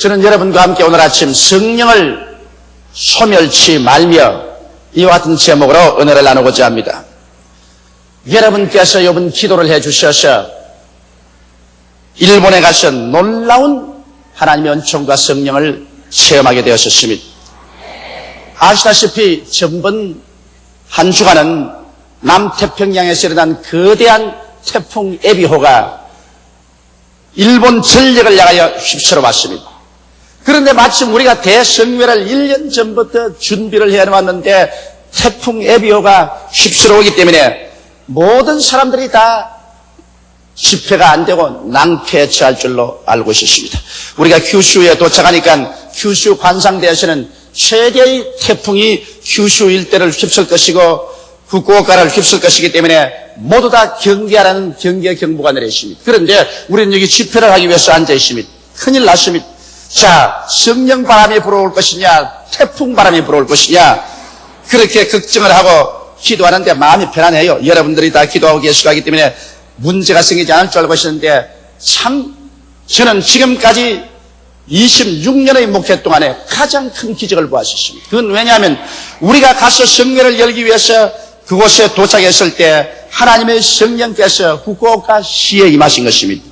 저는 여러분과 함께 오늘 아침 성령을 소멸치 말며 이와 같은 제목으로 은혜를 나누고자 합니다. 여러분께서 이번 기도를 해주셔서 일본에 가서 놀라운 하나님의 은총과 성령을 체험하게 되었습니다. 아시다시피 전번 한 주간은 남태평양에서 일어난 거대한 태풍 에비호가 일본 전역을 향하여 휩쓸어 왔습니다. 그런데 마침 우리가 대성회를 1년 전부터 준비를 해놓았는데 태풍 에비호가 휩쓸어 오기 때문에 모든 사람들이 다 집회가 안 되고 낭패에 처할 줄로 알고 있었습니다. 우리가 규슈에 도착하니까 규슈 관상대에서는 최대의 태풍이 규슈 일대를 휩쓸 것이고 후쿠오카를 휩쓸 것이기 때문에 모두 다 경계하라는 경계 경보가 내려 있습니다. 그런데 우리는 여기 집회를 하기 위해서 앉아 있습니다. 큰일 났습니다. 자, 성령 바람이 불어올 것이냐 태풍 바람이 불어올 것이냐 그렇게 걱정을 하고 기도하는데 마음이 편안해요. 여러분들이 다 기도하고 계시고 하기 때문에 문제가 생기지 않을 줄 알고 있었는데 참 저는 지금까지 26년의 목회 동안에 가장 큰 기적을 보았습니다. 그건 왜냐하면 우리가 가서 성회를 열기 위해서 그곳에 도착했을 때 하나님의 성령께서 후쿠오카 시에 임하신 것입니다.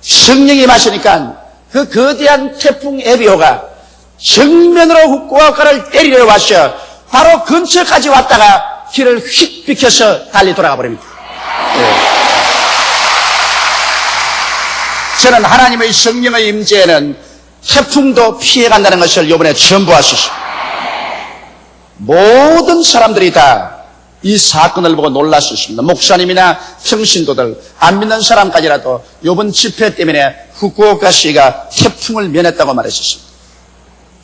성령이 임하시니까 그 거대한 태풍 에비호가 정면으로 후쿠오카를 때리러 왔어. 바로 근처까지 왔다가 길을 휙 비켜서 달리 돌아가 버립니다. 네. 저는 하나님의 성령의 임재에는 태풍도 피해간다는 것을 이번에 처음 보았습니다. 모든 사람들이 다 이 사건을 보고 놀랐습니다. 목사님이나 평신도들, 안 믿는 사람까지라도 이번 집회 때문에 후쿠오카시가 태풍을 면했다고 말했습니다.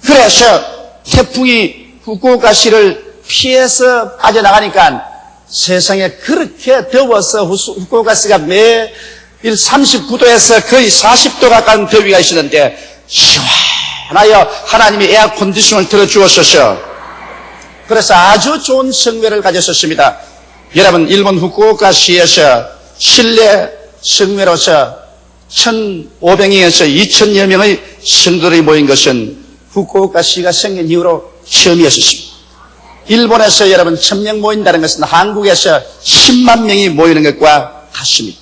그래서 태풍이 후쿠오카시를 피해서 빠져나가니까 세상에 그렇게 더워서 후쿠오카시가 매일 39도에서 거의 40도 가까운 더위가 있었는데 시원하여 하나님이 에어컨디션을 틀어주었어서 그래서 아주 좋은 성회를 가졌었습니다. 여러분 일본 후쿠오카시에서 실내 성회로서 1,500명에서 2,000여 명의 성도들이 모인 것은 후쿠오카시가 생긴 이후로 처음이었습니다. 일본에서 여러분 1,000명 모인다는 것은 한국에서 10만 명이 모이는 것과 같습니다.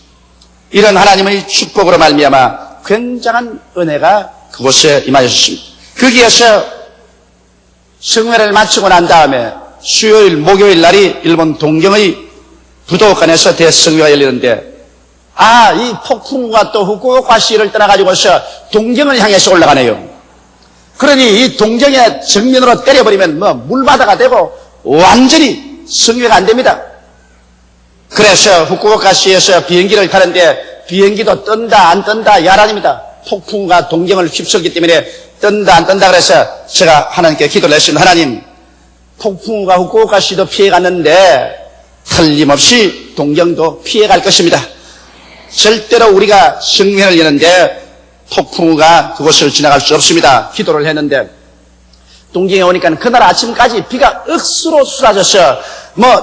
이런 하나님의 축복으로 말미암아 굉장한 은혜가 그곳에 임하였습니다. 거기에서 성회를 마치고 난 다음에 수요일, 목요일 날이 일본 동경의 부도칸에서 대성회가 열리는데 이 폭풍우가 또 후쿠오카시를 떠나가지고서 동경을 향해서 올라가네요. 그러니 이 동경에 정면으로 때려버리면 물바다가 되고 완전히 성회가 안 됩니다. 그래서 후쿠오카시에서 비행기를 타는데 비행기도 뜬다 안 뜬다 야란입니다. 폭풍우가 동경을 휩쓸기 때문에 뜬다 안 뜬다 그래서 제가 하나님께 기도를 했습니다. 하나님, 폭풍우가 후쿠오카시도 피해갔는데 틀림없이 동경도 피해갈 것입니다. 절대로 우리가 성회를 여는데 폭풍우가 그곳을 지나갈 수 없습니다. 기도를 했는데 동경에 오니까 그날 아침까지 비가 억수로 쏟아져서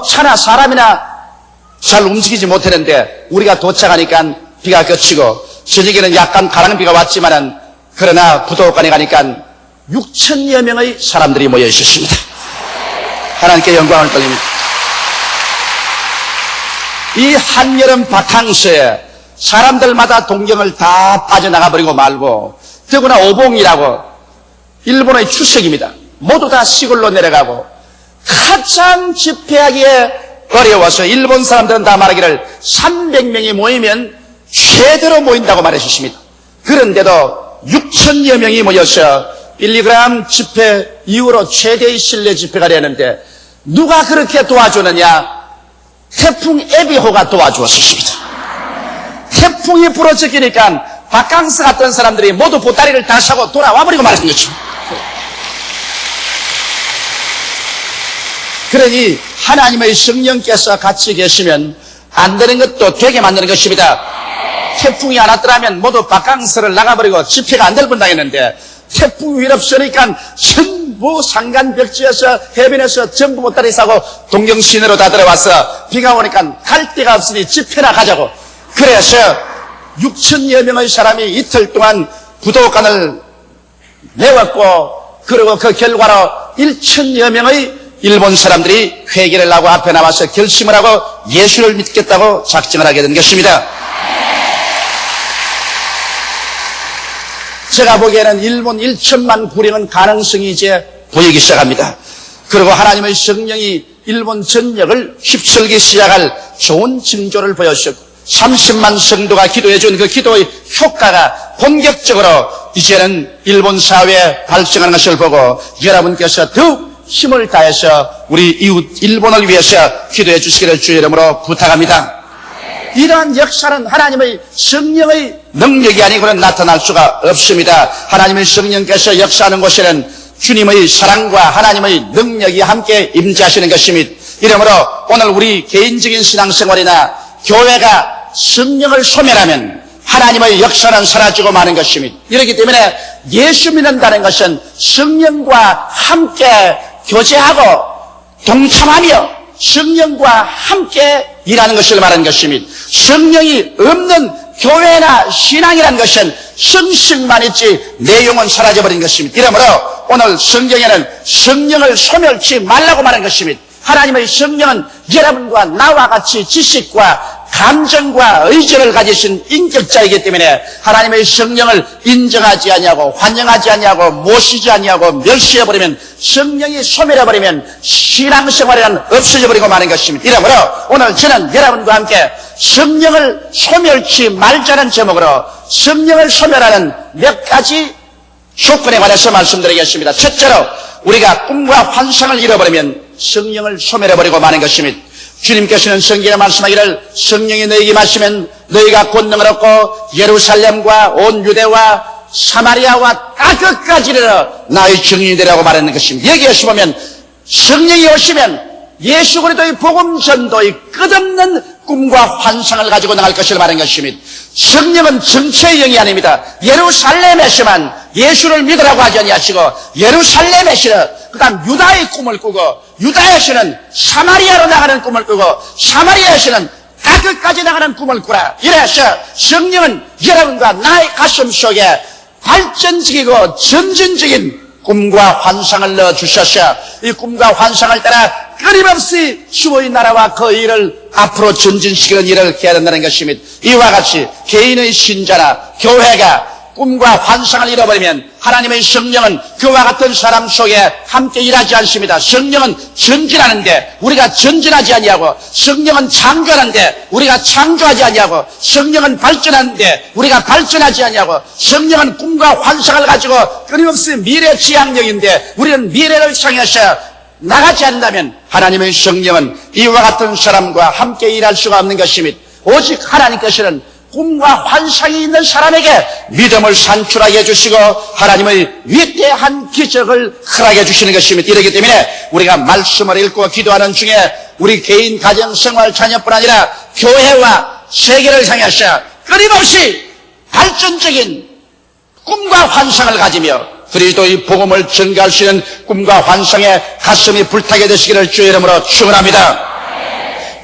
차나 사람이나 잘 움직이지 못했는데 우리가 도착하니까 비가 그치고 저녁에는 약간 가랑비가 왔지만은 그러나 부도칸에 가니까 6,000여 명의 사람들이 모여 있었습니다. 하나님께 영광을 돌립니다. 이 한여름 바캉스에 사람들마다 동경을 다 빠져나가 버리고 말고 더구나 오봉이라고 일본의 추석입니다. 모두 다 시골로 내려가고 가장 집회하기에 어려워서 일본 사람들은 다 말하기를 300명이 모이면 최대로 모인다고 말해주십니다. 그런데도 6,000여 명이 모여서 빌리그람 집회 이후로 최대의 실내 집회가 되는데 누가 그렇게 도와주느냐? 태풍 에비호가 도와주었습니다. 태풍이 불어제끼니까 바캉스 갔던 사람들이 모두 보따리를 다 사고 돌아와버리고 말았던 거죠. 그러니 하나님의 성령께서 같이 계시면 안 되는 것도 되게 만드는 것입니다. 태풍이 안 왔더라면 모두 바캉스를 나가버리고 집회가 안 될 뻔당했는데 태풍이 휘럽쓰니까 전부 산간벽지에서 해변에서 전부 보따리 싸고 동경 시내로 다 들어와서 비가 오니까 갈 데가 없으니 집회나 가자고. 그래서 6,000여 명의 사람이 이틀 동안 부도칸을 메웠고, 그리고 그 결과로 1,000여 명의 일본 사람들이 회개를 하고 앞에 나와서 결심을 하고 예수를 믿겠다고 작정을 하게 된 것입니다. 제가 보기에는 일본 1천만 구령은 가능성이 이제 보이기 시작합니다. 그리고 하나님의 성령이 일본 전역을 휩쓸기 시작할 좋은 징조를 보여주셨고 30만 성도가 기도해준 그 기도의 효과가 본격적으로 이제는 일본 사회에 발생하는 것을 보고 여러분께서 더욱 힘을 다해서 우리 이웃 일본을 위해서 기도해 주시기를 주의 이름으로 부탁합니다. 이러한 역사는 하나님의 성령의 능력이 아니고는 나타날 수가 없습니다. 하나님의 성령께서 역사하는 곳에는 주님의 사랑과 하나님의 능력이 함께 임재하시는 것입니다. 이러므로 오늘 우리 개인적인 신앙생활이나 교회가 성령을 소멸하면 하나님의 역사는 사라지고 마는 것입니다. 이렇기 때문에 예수 믿는다는 것은 성령과 함께 교제하고 동참하며 성령과 함께 일하는 것을 말하는 것입니다. 성령이 없는 교회나 신앙이라는 것은 성실만 있지 내용은 사라져버린 것입니다. 이러므로 오늘 성경에는 성령을 소멸치 말라고 말하는 것입니다. 하나님의 성령은 여러분과 나와 같이 지식과 감정과 의지를 가지신 인격자이기 때문에 하나님의 성령을 인정하지 아니하고 환영하지 아니하고 모시지 아니하고 멸시해버리면 성령이 소멸해버리면 신앙생활에는 없어져버리고 마는 것입니다. 이러므로 오늘 저는 여러분과 함께 성령을 소멸치 말자는 제목으로 성령을 소멸하는 몇 가지 조건에 관해서 말씀드리겠습니다. 첫째로 우리가 꿈과 환상을 잃어버리면 성령을 소멸해버리고 마는 것입니다. 주님께서는 성경에 말씀하기를 성령이 너희에게 마시면 너희가 권능을 얻고 예루살렘과 온 유대와 사마리아와 땅끝까지 이르러 나의 증인이 되라고 말하는 것입니다. 여기에서 보면 성령이 오시면 예수 그리스도의 복음 전도의 끝없는 꿈과 환상을 가지고 나갈 것을 말하는 것입니다. 성령은 정체의 영이 아닙니다. 예루살렘에서만 예수를 믿으라고 하지 아니하시고 예루살렘에서는 그다음 유다의 꿈을 꾸고 유다에서는 사마리아로 나가는 꿈을 꾸고 사마리아에서는 땅끝까지 나가는 꿈을 꾸라. 이래서 성령은 여러분과 나의 가슴 속에 발전적이고 전진적인 꿈과 환상을 넣어주셔서 이 꿈과 환상을 따라 끊임없이 주의 나라와 그 일을 앞으로 전진시키는 일을 해야 된다는 것입니다. 이와 같이 개인의 신자나 교회가 꿈과 환상을 잃어버리면 하나님의 성령은 그와 같은 사람 속에 함께 일하지 않습니다. 성령은 전진하는데 우리가 전진하지 아니하고 성령은 창조하는데 우리가 창조하지 아니하고 성령은 발전하는데 우리가 발전하지 아니하고 성령은 꿈과 환상을 가지고 끊임없이 미래 지향력인데 우리는 미래를 향해서 나가지 않는다면 하나님의 성령은 이와 같은 사람과 함께 일할 수가 없는 것입니다. 오직 하나님께서는 꿈과 환상이 있는 사람에게 믿음을 산출하게 해주시고 하나님의 위대한 기적을 허락해 주시는 것입니다. 이렇기 때문에 우리가 말씀을 읽고 기도하는 중에 우리 개인 가정생활 자녀뿐 아니라 교회와 세계를 향해서 끊임없이 발전적인 꿈과 환상을 가지며 그리스도의 복음을 전가할 수 있는 꿈과 환상에 가슴이 불타게 되시기를 주의 이름으로 축원합니다.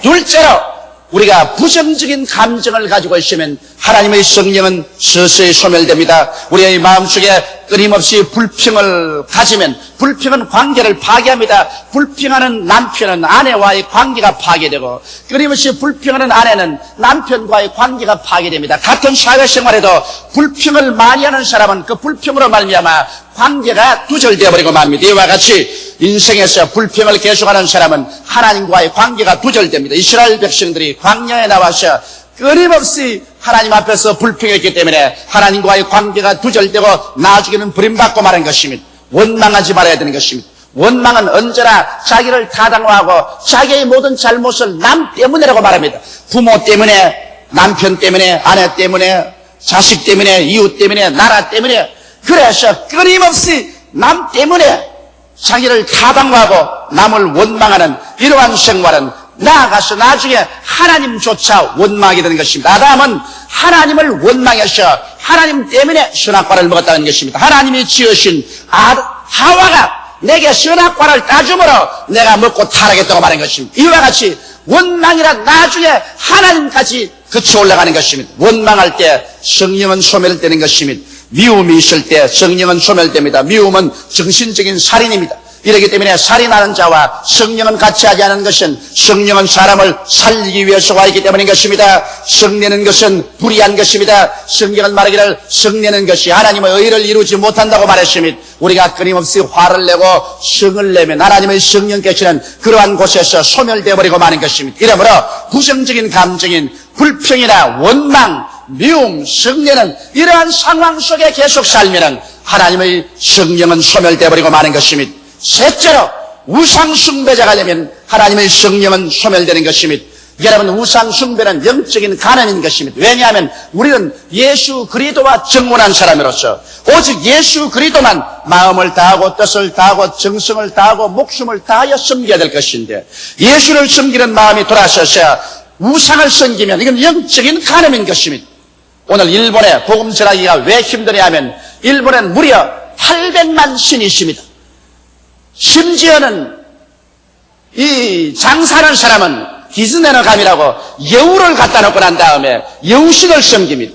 둘째로 우리가 부정적인 감정을 가지고 있으면 하나님의 성령은 서서히 소멸됩니다. 우리의 마음속에 끊임없이 불평을 가지면 불평은 관계를 파괴합니다. 불평하는 남편은 아내와의 관계가 파괴되고 끊임없이 불평하는 아내는 남편과의 관계가 파괴됩니다. 같은 사회생활에도 불평을 많이 하는 사람은 그 불평으로 말미암아 관계가 두절되어 버리고 맙니다. 이와 같이 인생에서 불평을 계속하는 사람은 하나님과의 관계가 두절됩니다. 이스라엘 백성들이 광야에 나와서 끊임없이 하나님 앞에서 불평했기 때문에 하나님과의 관계가 두절되고 나중에는 버림받고 마는 것입니다. 원망하지 말아야 되는 것입니다. 원망은 언제나 자기를 타당화하고 자기의 모든 잘못을 남 때문이라고 말합니다. 부모 때문에, 남편 때문에, 아내 때문에, 자식 때문에, 이웃 때문에, 나라 때문에. 그래서 끊임없이 남 때문에 자기를 타당화하고 남을 원망하는 이러한 생활은 나아가서 나중에 하나님조차 원망하게 되는 것입니다. 아담은 하나님을 원망해서 하나님 때문에 선악과를 먹었다는 것입니다. 하나님이 지으신 하와가 내게 선악과를 따줌으로 내가 먹고 타락했다고 말한 것입니다. 이와 같이 원망이란 나중에 하나님까지 거쳐 올라가는 것입니다. 원망할 때 성령은 소멸되는 것입니다. 미움이 있을 때 성령은 소멸됩니다. 미움은 정신적인 살인입니다. 이렇기 때문에 살인하는 자와 성령은 같이 하지 않은 것은 성령은 사람을 살리기 위해서 와 있기 때문인 것입니다. 성내는 것은 불의한 것입니다. 성경은 말하기를 성내는 것이 하나님의 의를 이루지 못한다고 말했으니 우리가 끊임없이 화를 내고 성을 내면 하나님의 성령께서는 그러한 곳에서 소멸되어 버리고 마는 것입니다. 이러므로 부정적인 감정인 불평이나 원망, 미움, 성내는 이러한 상황 속에 계속 살면 하나님의 성령은 소멸되어 버리고 마는 것입니다. 셋째로 우상숭배자가 되면 하나님의 성령은 소멸되는 것입니다. 여러분, 우상숭배는 영적인 간음인 것입니다. 왜냐하면 우리는 예수 그리스도와 정혼한 사람으로서 오직 예수 그리스도만 마음을 다하고 뜻을 다하고 정성을 다하고 목숨을 다하여 섬겨야 될 것인데 예수를 섬기는 마음이 돌아서서 우상을 섬기면 이건 영적인 간음인 것입니다. 오늘 일본의 복음 전하기가 왜 힘드냐 하면 일본엔 무려 800만 신이 있습니다. 심지어는 이 장사하는 사람은 기즈네너 감이라고 여우를 갖다 놓고 난 다음에 여우신을 섬깁니다.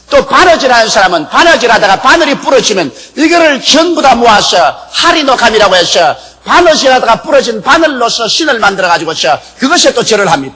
또 바느질하는 사람은 바느질하다가 바늘이 부러지면 이거를 전부 다 모아서 하리노 감이라고 해서 바느질하다가 부러진 바늘로서 신을 만들어가지고서 그것에 또 절을 합니다.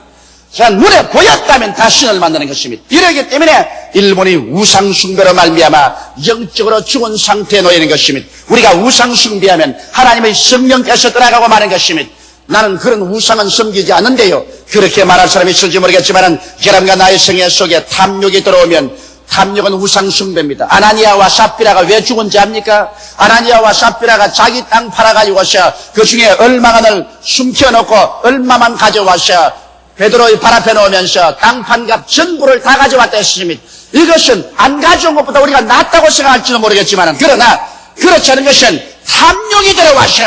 자, 눈에 보였다면 다 신을 만드는 것입니다. 이러기 때문에 일본이 우상숭배로 말미암아 영적으로 죽은 상태에 놓이는 것입니다. 우리가 우상숭배하면 하나님의 성령께서 떠나가고 마는 것입니다. 나는 그런 우상은 섬기지 않는데요. 그렇게 말할 사람이 있을지 모르겠지만 여러분과 나의 생애 속에 탐욕이 들어오면 탐욕은 우상숭배입니다. 아나니아와 삽비라가 왜 죽은지 압니까? 아나니아와 삽비라가 자기 땅 팔아가지고서 그 중에 얼마만을 숨겨놓고 얼마만 가져와서 베드로의 발 앞에 놓으면서 땅판값 전부를 다 가져왔다 했습니다. 이것은 안 가져온 것보다 우리가 낫다고 생각할지도 모르겠지만 그러나 그렇지 않은 것은 탐욕이 들어와서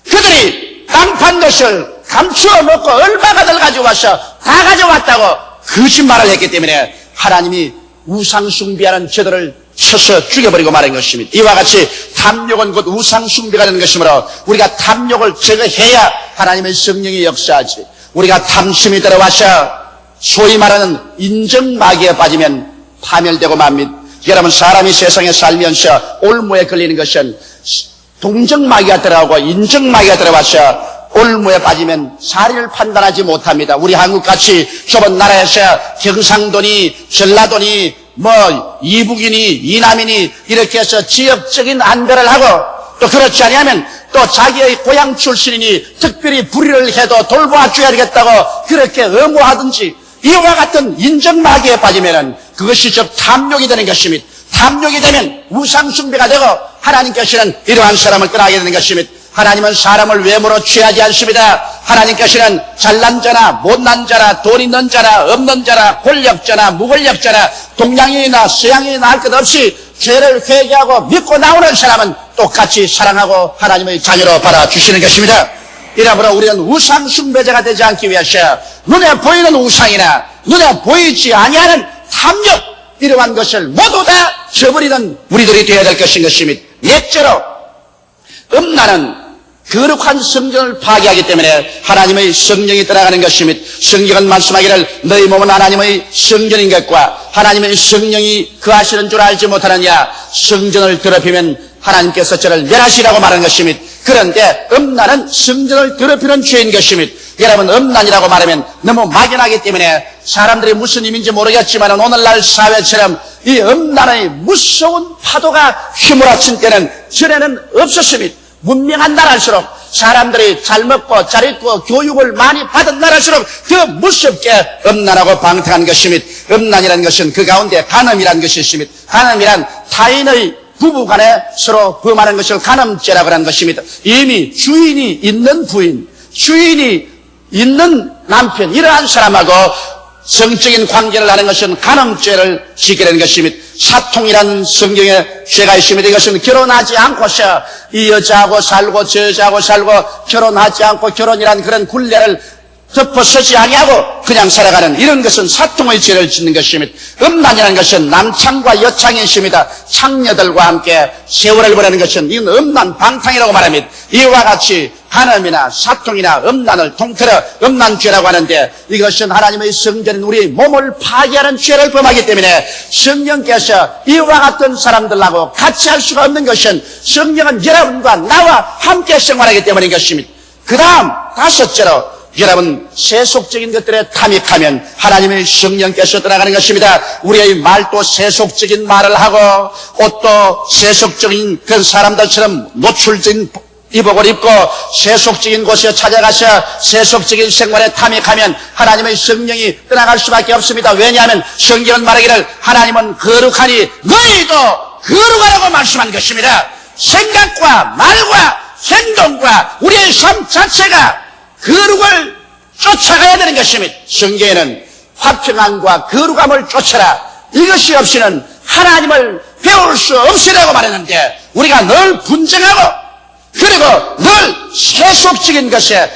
그들이 땅판 것을 감추어 놓고 얼마가들 가져와서 다 가져왔다고 거짓말을 했기 때문에 하나님이 우상숭배하는 저들을 쳐서 죽여버리고 말한 것입니다. 이와 같이 탐욕은 곧 우상숭배가 되는 것이므로 우리가 탐욕을 제거해야 하나님의 성령이 역사하지. 우리가 탐심이 들어와서 소위 말하는 인정마귀에 빠지면 파멸되고 맙니다. 여러분, 사람이 세상에 살면서 올무에 걸리는 것은 동정마귀가 들어가고 인정마귀가 들어와서 올무에 빠지면 사리를 판단하지 못합니다. 우리 한국같이 좁은 나라에서 경상도니 전라도니 이북이니 이남이니 이렇게 해서 지역적인 안배를 하고 또 그렇지 아니하면 또 자기의 고향 출신이니 특별히 불의를 해도 돌보아줘야 되겠다고 그렇게 의무하든지 이와 같은 인정마귀에 빠지면 그것이 즉 탐욕이 되는 것입니다. 탐욕이 되면 우상숭배가 되고 하나님께서는 이러한 사람을 떠나게 되는 것입니다. 하나님은 사람을 외모로 취하지 않습니다. 하나님께서는 잘난 자나 못난 자나 돈 있는 자나 없는 자나 권력자나 무권력자나 동양인이나 서양인이나 할 것 없이 죄를 회개하고 믿고 나오는 사람은 똑같이 사랑하고 하나님의 자녀로 받아주시는 것입니다. 이러므로 우리는 우상숭배자가 되지 않기 위해서 눈에 보이는 우상이나 눈에 보이지 아니하는 탐욕 이러한 것을 모두 다 저버리는 우리들이 되어야 될 것인 것입니다. 넷째로 음란은 거룩한 성전을 파괴하기 때문에 하나님의 성령이 떠나가는 것입니다. 성경은 말씀하기를 너희 몸은 하나님의 성전인 것과 하나님의 성령이 거하시는 줄 알지 못하느냐. 성전을 더럽히면 하나님께서 저를 멸하시라고 말하는 것입니다. 그런데 음란은 성전을 더럽히는 죄인 것입니다. 여러분, 음란이라고 말하면 너무 막연하기 때문에 사람들이 무슨 의미인지 모르겠지만 오늘날 사회처럼 이 음란의 무서운 파도가 휘몰아친 때는 전에는 없었습니다. 문명한 나라일수록 사람들이 잘 먹고 잘 입고 교육을 많이 받은 나라일수록 더 무섭게 음란하고 방탕한 것입니다. 음란이라는 것은 그 가운데 간음이라는 것이 있습니다. 간음이란 타인의 부부간에 서로 범하는 것을 간음죄라고 하는 것입니다. 이미 주인이 있는 부인, 주인이 있는 남편 이러한 사람하고 성적인 관계를 하는 것은 간음죄를 지게 되는 것입니다. 사통이라는 성경에 죄가 있습니다. 이것은 결혼하지 않고서 이 여자하고 살고 저 여자하고 살고 결혼하지 않고 결혼이라는 그런 굴레를 덮어서지 아니하고 그냥 살아가는 이런 것은 사통의 죄를 짓는 것입니다. 음란이라는 것은 남창과 여창의 것입니다. 창녀들과 함께 세월을 보내는 것은 이건 음란 방탕이라고 말합니다. 이와 같이 간음이나 사통이나 음란을 통틀어 음란죄라고 하는데 이것은 하나님의 성전인 우리의 몸을 파괴하는 죄를 범하기 때문에 성령께서 이와 같은 사람들하고 같이 할 수가 없는 것은 성령은 여러분과 나와 함께 생활하기 때문인 것입니다. 그 다음 다섯째로 여러분 세속적인 것들에 탐닉하면 하나님의 성령께서 떠나가는 것입니다. 우리의 말도 세속적인 말을 하고 옷도 세속적인 그런 사람들처럼 노출적인 이복을 입고 세속적인 곳에 찾아가서 세속적인 생활에 탐닉하면 하나님의 성령이 떠나갈 수밖에 없습니다. 왜냐하면 성경은 말하기를 하나님은 거룩하니 너희도 거룩하라고 말씀한 것입니다. 생각과 말과 행동과 우리의 삶 자체가 거룩을 쫓아가야 되는 것입니다. 성경에는 화평함과 거룩함을 쫓아라. 이것이 없이는 하나님을 배울 수 없으라고 말했는데 우리가 늘 분쟁하고 그리고 늘 세속적인 것에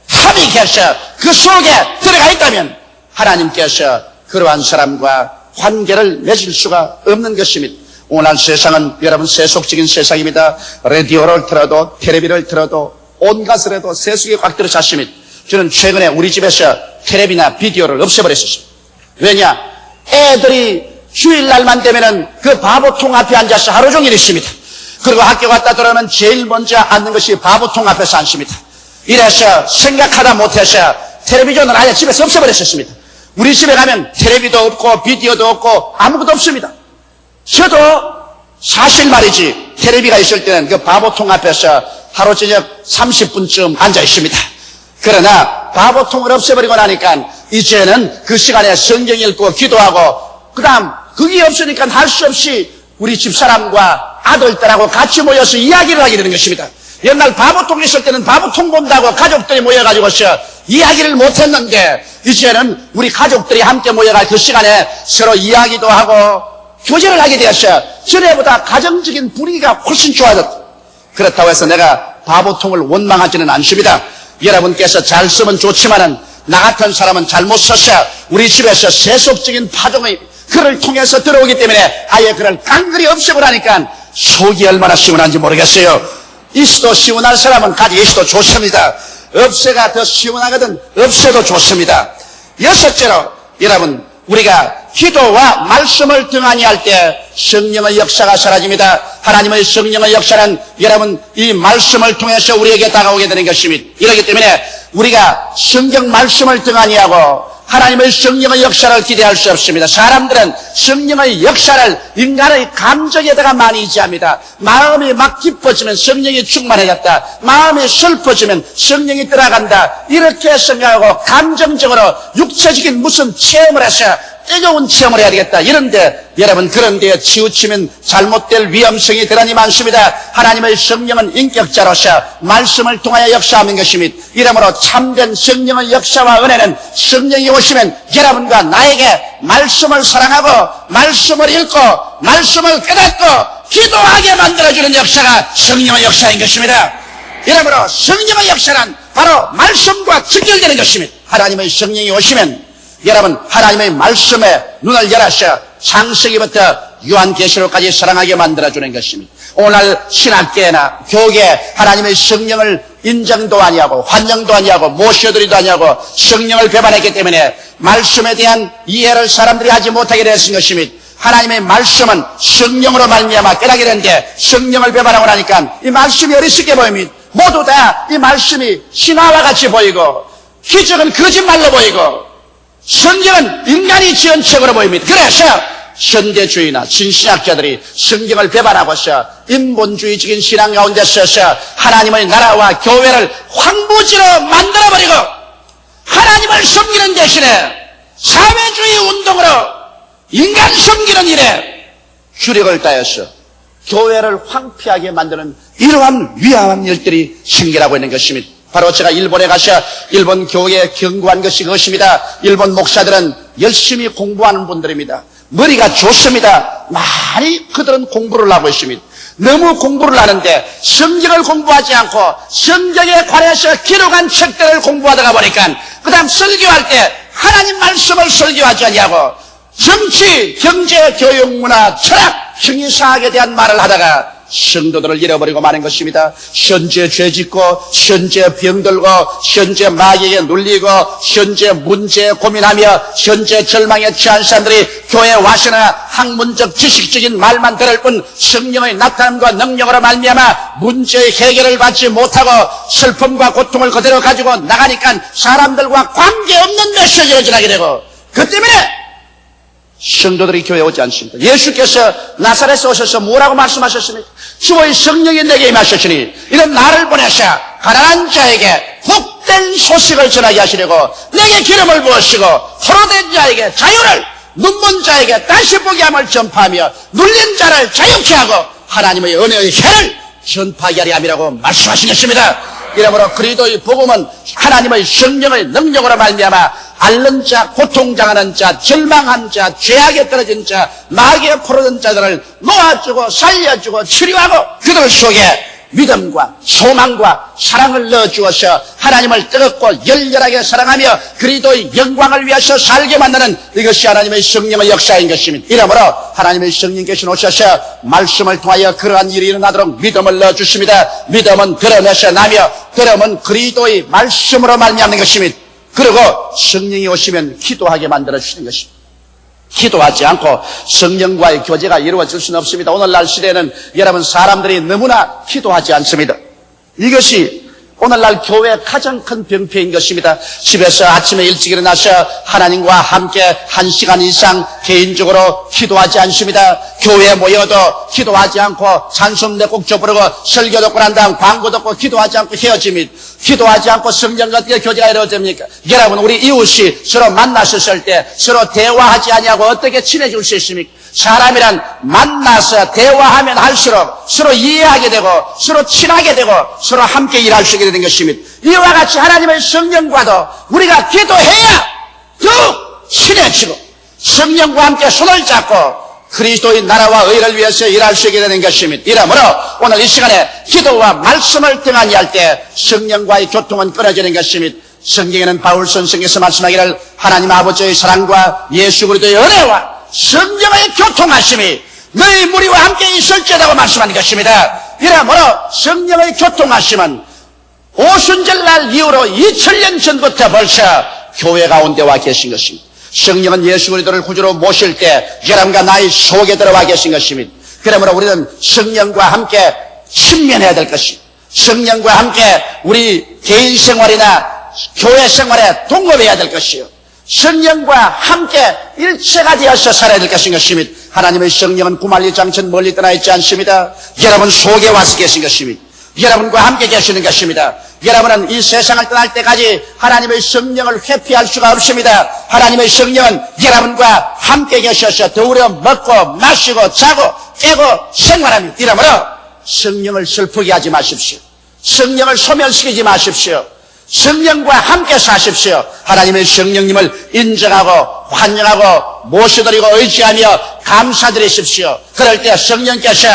탐닉해서 그 속에 들어가 있다면 하나님께서 그러한 사람과 관계를 맺을 수가 없는 것입니다. 오늘 세상은 여러분 세속적인 세상입니다. 라디오를 틀어도 텔레비를 틀어도 온갖을 해도 세속에 꽉 들어찼습니다. 저는 최근에 우리 집에서 텔레비나 비디오를 없애버렸습니다. 왜냐? 애들이 주일날만 되면은 그 바보통 앞에 앉아서 하루 종일 있습니다. 그리고 학교 갔다 돌아오면 제일 먼저 앉는 것이 바보통 앞에서 앉습니다. 이래서 생각하다 못해서 텔레비전을 아예 집에서 없애버렸습니다. 우리 집에 가면 텔레비도 없고 비디오도 없고 아무것도 없습니다. 저도 사실 말이지 텔레비가 있을 때는 그 바보통 앞에서 하루 저녁 30분쯤 앉아 있습니다. 그러나 바보통을 없애버리고 나니까 이제는 그 시간에 성경 읽고 기도하고 그 다음 그게 없으니까 할 수 없이 우리 집사람과 아들들하고 같이 모여서 이야기를 하게 되는 것입니다. 옛날 바보통 있을 때는 바보통 본다고 가족들이 모여가지고서 이야기를 못했는데 이제는 우리 가족들이 함께 모여갈 그 시간에 서로 이야기도 하고 교제를 하게 되었어요. 전에보다 가정적인 분위기가 훨씬 좋아졌다. 그렇다고 해서 내가 바보통을 원망하지는 않습니다. 여러분께서 잘 쓰면 좋지만은 나 같은 사람은 잘못 써서 우리 집에서 세속적인 파종의 그를 통해서 들어오기 때문에 아예 그를 깡그리 없애고나니까 속이 얼마나 시원한지 모르겠어요. 이시도 시원할 사람은 가지 이시도 좋습니다. 없애가 더 시원하거든 없애도 좋습니다. 여섯째로 여러분 우리가 기도와 말씀을 등한히 할 때 성령의 역사가 사라집니다. 하나님의 성령의 역사는 여러분 이 말씀을 통해서 우리에게 다가오게 되는 것입니다. 이렇기 때문에 우리가 성경 말씀을 등한히 하고 하나님의 성령의 역사를 기대할 수 없습니다. 사람들은 성령의 역사를 인간의 감정에다가 많이 의지합니다. 마음이 막 기뻐지면 성령이 충만해졌다. 마음이 슬퍼지면 성령이 들어간다. 이렇게 생각하고 감정적으로 육체적인 무슨 체험을 해서 뜨거운 체험을 해야 되겠다. 이런데 여러분 그런 데에 치우치면 잘못될 위험성이 대단히 많습니다. 하나님의 성령은 인격자로서 말씀을 통하여 역사하는 것입니다. 이러므로 참된 성령의 역사와 은혜는 성령이 오시면 여러분과 나에게 말씀을 사랑하고 말씀을 읽고 말씀을 깨닫고 기도하게 만들어주는 역사가 성령의 역사인 것입니다. 이러므로 성령의 역사는 바로 말씀과 직결되는 것입니다. 하나님의 성령이 오시면 여러분 하나님의 말씀에 눈을 열어서 창세기부터 요한계시록까지 사랑하게 만들어주는 것입니다. 오늘 신학계나 교계 하나님의 성령을 인정도 아니하고 환영도 아니하고 모셔드리도 아니하고 성령을 배반했기 때문에 말씀에 대한 이해를 사람들이 하지 못하게 되었은 것입니다. 하나님의 말씀은 성령으로 말미암아 깨닫게 되는데 성령을 배반하고 나니까 이 말씀이 어리석게 보입니다. 모두 다 이 말씀이 신화와 같이 보이고 기적은 거짓말로 보이고 성경은 인간이 지은 책으로 보입니다. 그래서 현대주의나 진신학자들이 성경을 배반하고서 인본주의적인 신앙 가운데 서서 하나님의 나라와 교회를 황무지로 만들어버리고 하나님을 섬기는 대신에 사회주의 운동으로 인간 섬기는 일에 주력을 다해서 교회를 황폐하게 만드는 이러한 위험한 일들이 생겨나고 있는 것입니다. 바로 제가 일본에 가서 일본 교회에 경고한 것이 그것입니다. 일본 목사들은 열심히 공부하는 분들입니다. 머리가 좋습니다. 많이 그들은 공부를 하고 있습니다. 너무 공부를 하는데 성경을 공부하지 않고 성경에 관해서 기록한 책들을 공부하다가 보니까 그 다음 설교할 때 하나님 말씀을 설교하지 않냐고 정치, 경제, 교육, 문화, 철학, 형이상학에 대한 말을 하다가 성도들을 잃어버리고 마는 것입니다. 현재 죄짓고 현재 병들고 현재 마귀에게 눌리고 현재 문제에 고민하며 현재 절망에 처한 사람들이 교회에 와서는 학문적 지식적인 말만 들을 뿐 성령의 나타남과 능력으로 말미암아 문제의 해결을 받지 못하고 슬픔과 고통을 그대로 가지고 나가니까 사람들과 관계없는 메시지를 전하게 되고 그 때문에 성도들이 교회에 오지 않습니다. 예수께서 나사렛에 오셔서 뭐라고 말씀하셨습니까? 주의 성령이 내게 임하셨으니 이런 나를 보내셔 가난한 자에게 복된 소식을 전하게 하시려고 내게 기름을 부으시고 포로된 자에게 자유를, 눈먼 자에게 다시 보게 함을 전파하며 눌린 자를 자유케 하고 하나님의 은혜의 해를 전파하게 하려 함이라고 말씀하신 것입니다. 이러므로 그리스도의 복음은 하나님의 성령의 능력으로 말미암아 앓는 자, 고통당하는 자, 절망한 자, 죄악에 떨어진 자, 마귀에 포로된 자들을 놓아주고 살려주고 치료하고 그들 속에 믿음과 소망과 사랑을 넣어주어서 하나님을 뜨겁고 열렬하게 사랑하며 그리스도의 영광을 위해서 살게 만드는 이것이 하나님의 성령의 역사인 것입니다. 이러므로 하나님의 성령께서 오셔서 말씀을 통하여 그러한 일이 일어나도록 믿음을 넣어주십니다. 믿음은 드러내서 나며 드럼은 그리스도의 말씀으로 말미암는 것입니다. 그리고 성령이 오시면 기도하게 만들어주시는 것입니다. 기도하지 않고 성령과의 교제가 이루어질 수는 없습니다. 오늘날 시대에는 여러분 사람들이 너무나 기도하지 않습니다. 이것이 오늘날 교회의 가장 큰 병폐인 것입니다. 집에서 아침에 일찍 일어나서 하나님과 함께 1시간 이상 개인적으로 기도하지 않습니다. 교회에 모여도 기도하지 않고 찬송 내 곡조 부르고 설교 듣고 난 다음 광고 듣고 기도하지 않고 헤어집니다. 기도하지 않고 성령과 어떻게 교제가 이루어집니까? 여러분 우리 이웃이 서로 만났을 때 서로 대화하지 아니하고 어떻게 친해질 수 있습니까? 사람이란 만나서 대화하면 할수록 서로 이해하게 되고 서로 친하게 되고 서로 함께 일할 수 있게 되는 것입니다. 이와 같이 하나님의 성령과도 우리가 기도해야 더욱 친해지고 성령과 함께 손을 잡고 그리스도의 나라와 의를 위해서 일할 수 있게 되는 것입니다. 이러므로 오늘 이 시간에 기도와 말씀을 등한히 때 성령과의 교통은 끊어지는 것입니다. 성경에는 바울 선생께서 말씀하기를 하나님 아버지의 사랑과 예수 그리스도의 은혜와 성령의 교통하심이 너희 무리와 함께 있을지라고 말씀하는 것입니다. 이러므로 성령의 교통하심은 오순절날 이후로 2000년 전부터 벌써 교회 가운데 와 계신 것입니다. 성령은 예수 그리스도를 구주로 모실 때 여러분과 나의 속에 들어와 계신 것입니다. 그러므로 우리는 성령과 함께 친면해야 될 것입니다. 성령과 함께 우리 개인 생활이나 교회 생활에 동급해야 될 것이요. 성령과 함께 일체가 되어서 살아야 될 것인 것입니다. 하나님의 성령은 구말리 장천 멀리 떠나 있지 않습니다. 여러분 속에 와서 계신 것입니다. 여러분과 함께 계시는 것입니다. 여러분은 이 세상을 떠날 때까지 하나님의 성령을 회피할 수가 없습니다. 하나님의 성령은 여러분과 함께 계셔서 더불어 먹고 마시고 자고 깨고 생활합니다. 이러므로 성령을 슬프게 하지 마십시오. 성령을 소멸시키지 마십시오. 성령과 함께 사십시오. 하나님의 성령님을 인정하고 환영하고 모셔드리고 의지하며 감사드리십시오. 그럴 때 성령께서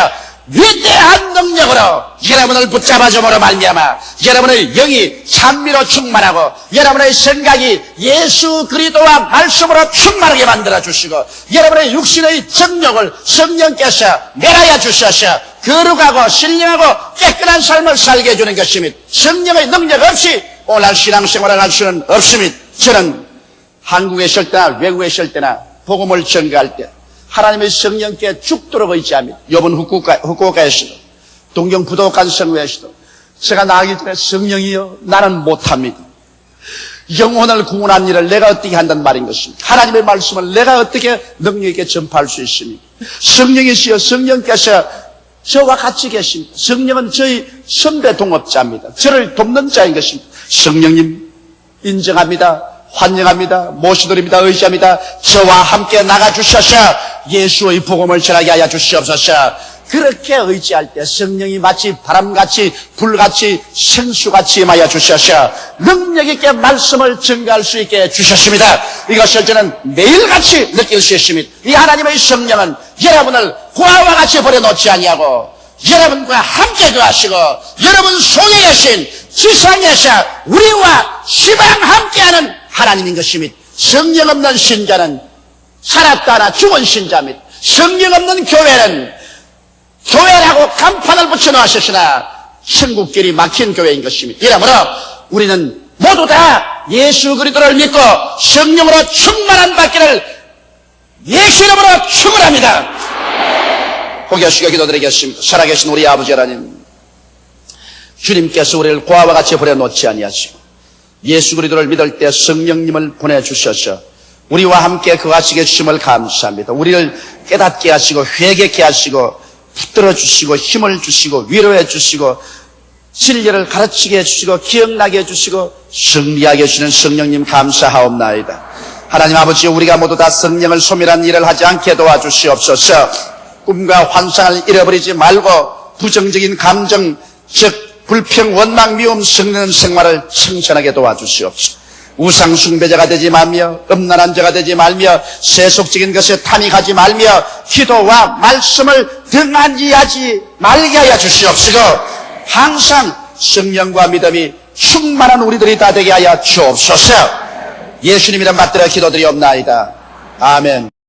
위대한 능력으로 여러분을 붙잡아줌으로 말미암아 여러분의 영이 찬미로 충만하고 여러분의 생각이 예수 그리스도와 말씀으로 충만하게 만들어주시고 여러분의 육신의 정욕을 성령께서 멸하여 주셔서 거룩하고 신령하고 깨끗한 삶을 살게 해주는 것입니다. 성령의 능력 없이 오늘날 신앙생활을 할 수는 없습니다. 저는 한국에 있을 때나 외국에 있을 때나 복음을 전가할 때 하나님의 성령께 죽도록 의지합니다. 이번 후쿠오카에서도 동경 부도간 성회에서도 제가 나가기 전에 성령이여 나는 못합니다. 영혼을 구원한 일을 내가 어떻게 한단 말인 것입니다. 하나님의 말씀을 내가 어떻게 능력 있게 전파할 수 있습니까? 성령이시여 성령께서 저와 같이 계십니다. 성령은 저희 선배 동업자입니다. 저를 돕는 자인 것입니다. 성령님 인정합니다. 환영합니다. 모시드립니다. 의지합니다. 저와 함께 나가주셔서 예수의 복음을 전하게 하여 주시옵소서. 그렇게 의지할 때 성령이 마치 바람같이 불같이 생수같이 임하여 주셔서 능력 있게 말씀을 전가할 수 있게 주셨습니다. 이것을 저는 매일같이 느낄 수 있습니다. 이 하나님의 성령은 여러분을 고아와 같이 버려놓지 아니하고 여러분과 함께 거하시고 여러분 속에 계신 지상에 계신 우리와 시방 함께하는 하나님인 것이 및 성령 없는 신자는 살았다 하나 죽은 신자 및 성령 없는 교회는 교회라고 간판을 붙여놓으셨으나 천국길이 막힌 교회인 것입니다. 이러므로 우리는 모두 다 예수 그리스도를 믿고 성령으로 충만한 받기를 예수 이름으로 축원합니다. 고개 숙여 기도드리겠습니다. 살아계신 우리 아버지 하나님, 주님께서 우리를 고아와 같이 버려놓지 아니하시고 예수 그리스도를 믿을 때 성령님을 보내주셔서 우리와 함께 거하시게 주심을 감사합니다. 우리를 깨닫게 하시고 회개케 하시고 붙들어 주시고 힘을 주시고 위로해 주시고 진리를 가르치게 해주시고 기억나게 해주시고 승리하게 해주시는 성령님 감사하옵나이다. 하나님 아버지, 우리가 모두 다 성령을 소멸한 일을 하지 않게 도와주시옵소서. 꿈과 환상을 잃어버리지 말고 부정적인 감정, 즉 불평, 원망, 미움, 성내는 생활을 청천하게 도와주시옵소서. 우상 숭배자가 되지 말며 음란한 자가 되지 말며 세속적인 것에 탐닉하지 말며 기도와 말씀을 등한시하지 말게 하여 주시옵시고 항상 성령과 믿음이 충만한 우리들이 다 되게 하여 주옵소서. 예수님 이름 받들어 기도드리옵나이다. 아멘.